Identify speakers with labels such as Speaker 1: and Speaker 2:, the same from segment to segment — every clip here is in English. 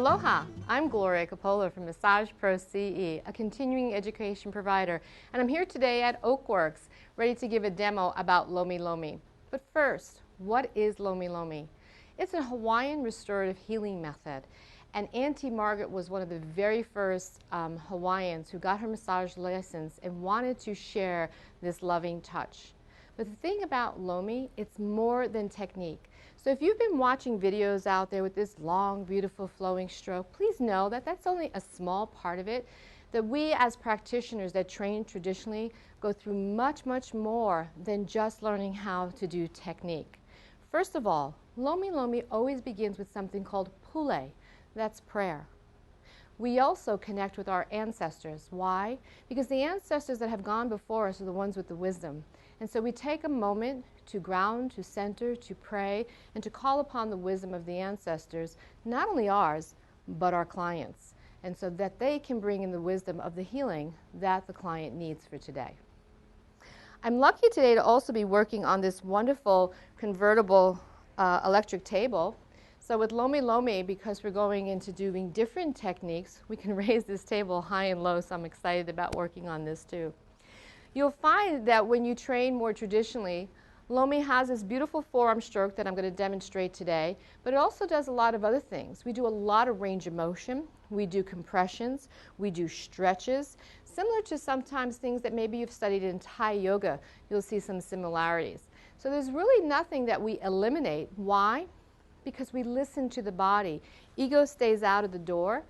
Speaker 1: Aloha, I'm Gloria Coppola from Massage Pro C.E, a continuing education provider, and I'm here today at Oakworks, ready to give a demo about lomilomi. But first, what is lomilomi? It's a Hawaiian restorative healing method, and Auntie Margaret was one of the very first Hawaiians who got her massage license and wanted to share this loving touch. But the thing about Lomi, it's more than technique. So if you've been watching videos out there with this long, beautiful, flowing stroke, please know that that's only a small part of it, that we as practitioners that train traditionally go through much, much more than just learning how to do technique. First of all, lomilomi always begins with something called pule. That's prayer. We also connect with our ancestors. Why? Because the ancestors that have gone before us are the ones with the wisdom. And so we take a moment to ground, to center, to pray, and to call upon the wisdom of the ancestors, not only ours, but our clients, and so that they can bring in the wisdom of the healing that the client needs for today. I'm lucky today to also be working on this wonderful convertible electric table. So with lomilomi, because we're going into doing different techniques, we can raise this table high and low, so I'm excited about working on this too. You'll find that when you train more traditionally, Lomi has this beautiful forearm stroke that I'm going to demonstrate today, but it also does a lot of other things. We do a lot of range of motion, we do compressions, we do stretches, similar to sometimes things that maybe you've studied in Thai yoga. You'll see some similarities. So there's really nothing that we eliminate. Why? Because we listen to the body. Ego stays out of the door,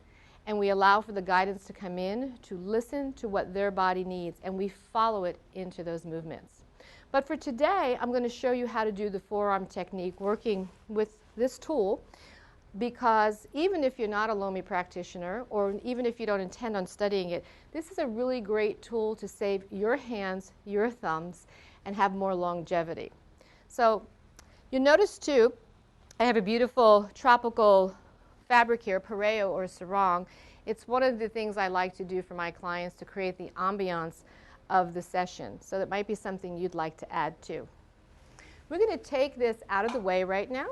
Speaker 1: and we allow for the guidance to come in to listen to what their body needs, and we follow it into those movements. But for today, I'm going to show you how to do the forearm technique working with this tool, because even if you're not a Lomi practitioner, or even if you don't intend on studying it, this is a really great tool to save your hands, your thumbs, and have more longevity. So you'll notice too, I have a beautiful tropical fabric here, pareo or sarong. It's one of the things I like to do for my clients to create the ambiance of the session. So that might be something you'd like to add to. We're going to take this out of the way right now.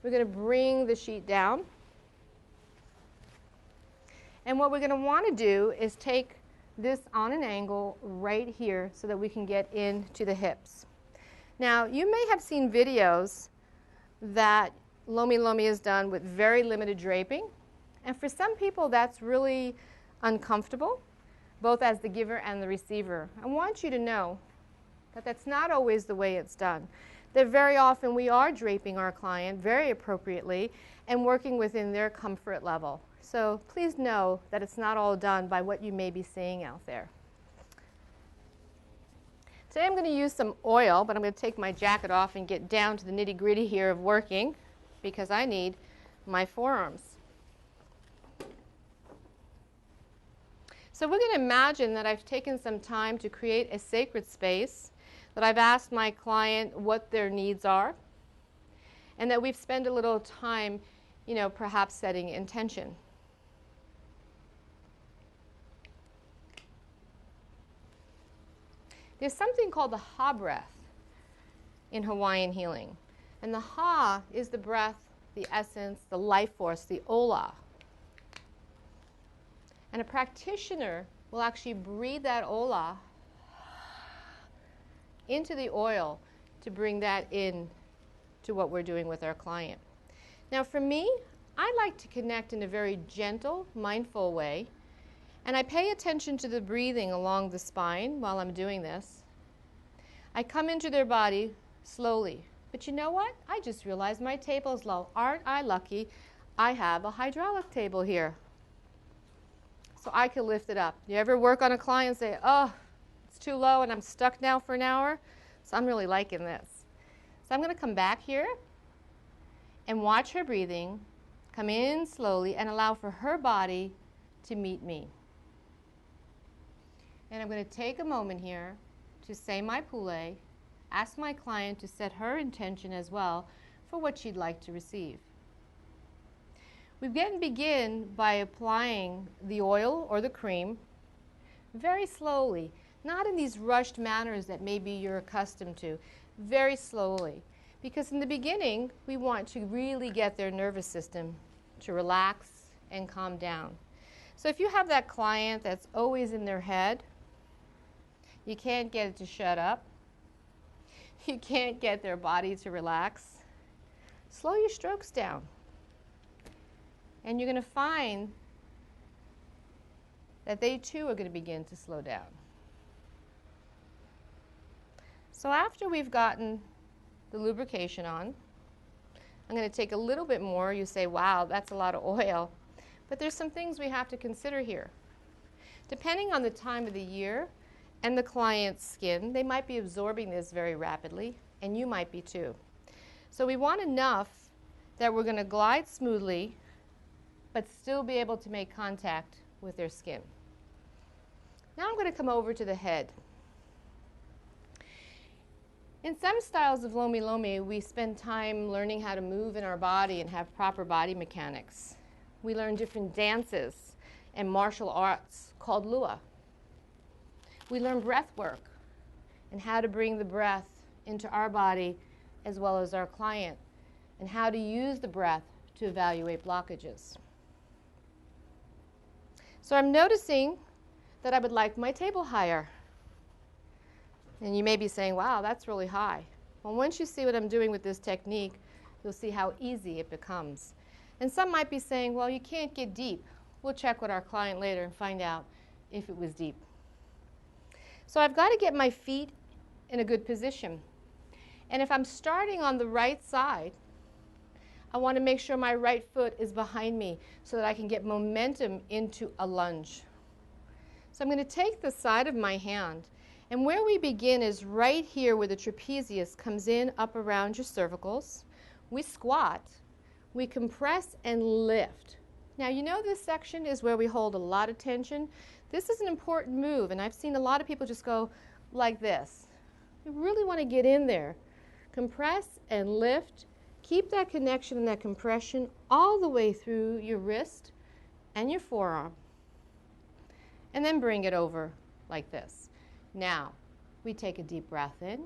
Speaker 1: We're going to bring the sheet down. And what we're going to want to do is take this on an angle right here so that we can get into the hips. Now, you may have seen videos that lomilomi is done with very limited draping, and for some people that's really uncomfortable, both as the giver and the receiver. I want you to know that that's not always the way it's done. That very often we are draping our client very appropriately and working within their comfort level. So please know that it's not all done by what you may be seeing out there. Today I'm going to use some oil, but I'm going to take my jacket off and get down to the nitty-gritty here of working, because I need my forearms. So we're going to imagine that I've taken some time to create a sacred space, that I've asked my client what their needs are, and that we've spent a little time, perhaps setting intention. There's something called the ha breath in Hawaiian healing. And the ha is the breath, the essence, the life force, the ola. And a practitioner will actually breathe that ola into the oil to bring that in to what we're doing with our client. Now for me, I like to connect in a very gentle, mindful way, and I pay attention to the breathing along the spine while I'm doing this. I come into their body slowly. But you know what? I just realized my table is low. Aren't I lucky? I have a hydraulic table here. So I can lift it up. You ever work on a client and say, oh, it's too low and I'm stuck now for an hour? So I'm really liking this. So I'm going to come back here and watch her breathing, come in slowly, and allow for her body to meet me. And I'm going to take a moment here to say my pule, ask my client to set her intention as well for what she'd like to receive. We begin by applying the oil or the cream very slowly, not in these rushed manners that maybe you're accustomed to, very slowly. Because in the beginning, we want to really get their nervous system to relax and calm down. So if you have that client that's always in their head, you can't get it to shut up, you can't get their body to relax, slow your strokes down. And you're going to find that they too are going to begin to slow down. So after we've gotten the lubrication on, I'm going to take a little bit more. You say, wow, that's a lot of oil. But there's some things we have to consider here. Depending on the time of the year and the client's skin, they might be absorbing this very rapidly, and you might be too. So we want enough that we're going to glide smoothly, but still be able to make contact with their skin. Now I'm going to come over to the head. In some styles of lomilomi, we spend time learning how to move in our body and have proper body mechanics. We learn different dances and martial arts called lua. We learn breath work and how to bring the breath into our body as well as our client, and how to use the breath to evaluate blockages. So I'm noticing that I would like my table higher. And you may be saying, wow, that's really high. Well, once you see what I'm doing with this technique, you'll see how easy it becomes. And some might be saying, well, you can't get deep. We'll check with our client later and find out if it was deep. So I've got to get my feet in a good position. And if I'm starting on the right side, I want to make sure my right foot is behind me so that I can get momentum into a lunge. So I'm going to take the side of my hand, and where we begin is right here where the trapezius comes in up around your cervicals. We squat, we compress and lift. Now you know this section is where we hold a lot of tension. This is an important move, and I've seen a lot of people just go like this. You really want to get in there. Compress and lift. Keep that connection and that compression all the way through your wrist and your forearm. And then bring it over like this. Now, we take a deep breath in.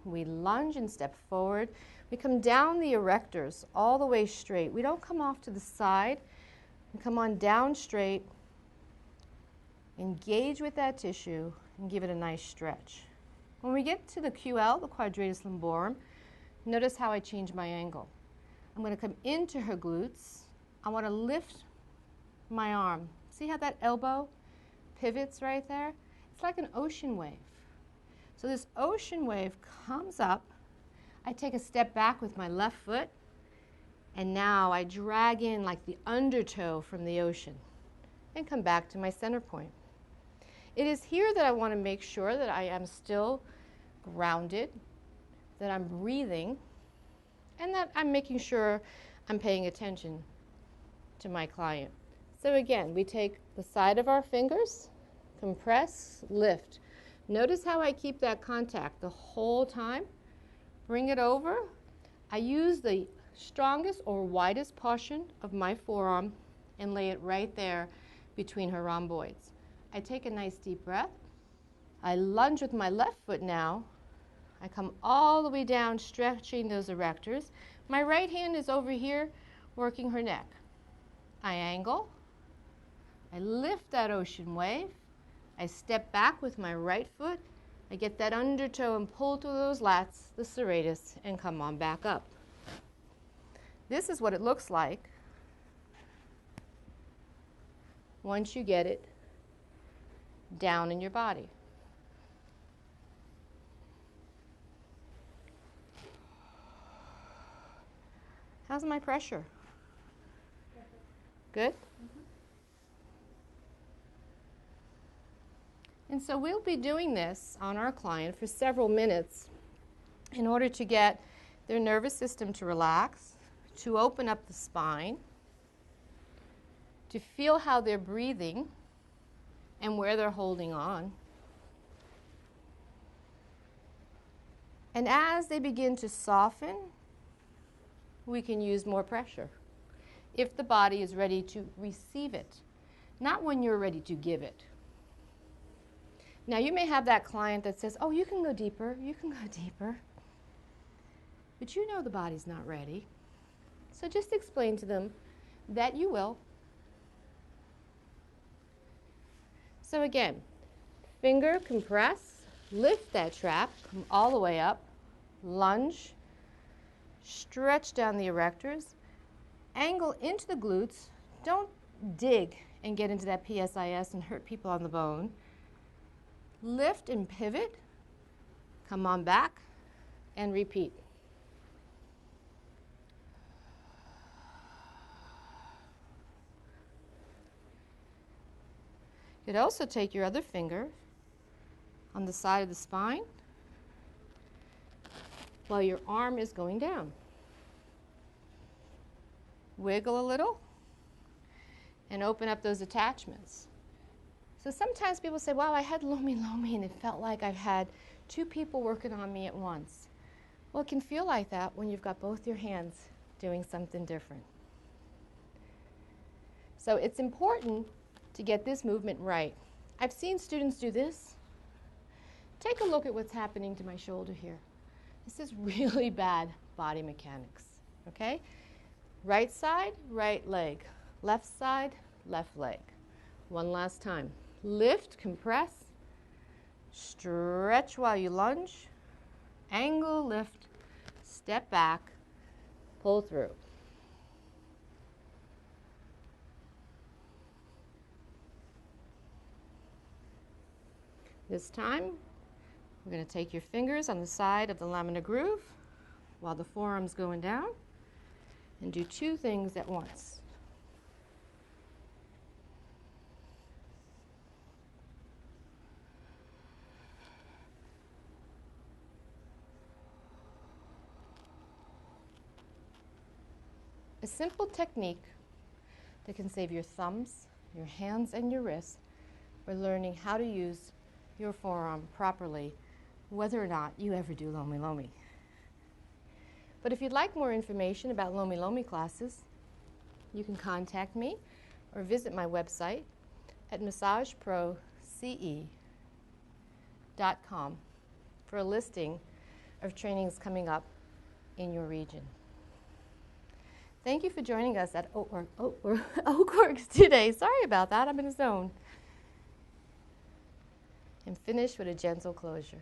Speaker 1: We lunge and step forward. We come down the erectors all the way straight. We don't come off to the side. We come on down straight. Engage with that tissue and give it a nice stretch. When we get to the QL, the quadratus lumborum, notice how I change my angle. I'm going to come into her glutes. I want to lift my arm. See how that elbow pivots right there? It's like an ocean wave. So this ocean wave comes up. I take a step back with my left foot, and now I drag in like the undertow from the ocean and come back to my center point. It is here that I want to make sure that I am still grounded, that I'm breathing, and that I'm making sure I'm paying attention to my client. So again, we take the side of our fingers, compress, lift. Notice how I keep that contact the whole time. Bring it over. I use the strongest or widest portion of my forearm and lay it right there between her rhomboids. I take a nice deep breath. I lunge with my left foot now. I come all the way down, stretching those erectors. My right hand is over here working her neck. I angle. I lift that ocean wave. I step back with my right foot. I get that undertow and pull through those lats, the serratus, and come on back up. This is what it looks like once you get it down in your body. How's my pressure? Good? And so we'll be doing this on our client for several minutes in order to get their nervous system to relax, to open up the spine, to feel how they're breathing and where they're holding on. And as they begin to soften, we can use more pressure if the body is ready to receive it, not when you're ready to give it. Now, you may have that client that says, oh, you can go deeper, you can go deeper. But you know the body's not ready. So just explain to them that you will. So again, finger compress, lift that trap, come all the way up, lunge, stretch down the erectors, angle into the glutes. Don't dig and get into that PSIS and hurt people on the bone. Lift and pivot, come on back, and repeat. You could also take your other finger on the side of the spine while your arm is going down. Wiggle a little and open up those attachments. So sometimes people say, wow, I had lomi-lomi and it felt like I've had two people working on me at once. Well, it can feel like that when you've got both your hands doing something different. So it's important to get this movement right. I've seen students do this. Take a look at what's happening to my shoulder here. This is really bad body mechanics, okay? Right side, right leg. Left side, left leg. One last time. Lift, compress, stretch while you lunge, angle, lift, step back, pull through. This time, we're going to take your fingers on the side of the laminar groove while the forearm's going down and do two things at once. A simple technique that can save your thumbs, your hands, and your wrists for learning how to use your forearm properly, whether or not you ever do lomi-lomi. But if you'd like more information about lomi-lomi classes, you can contact me or visit my website at MassageProCE.com for a listing of trainings coming up in your region. Thank you for joining us at Oakworks today. Sorry about that, I'm in a zone. And finish with a gentle closure.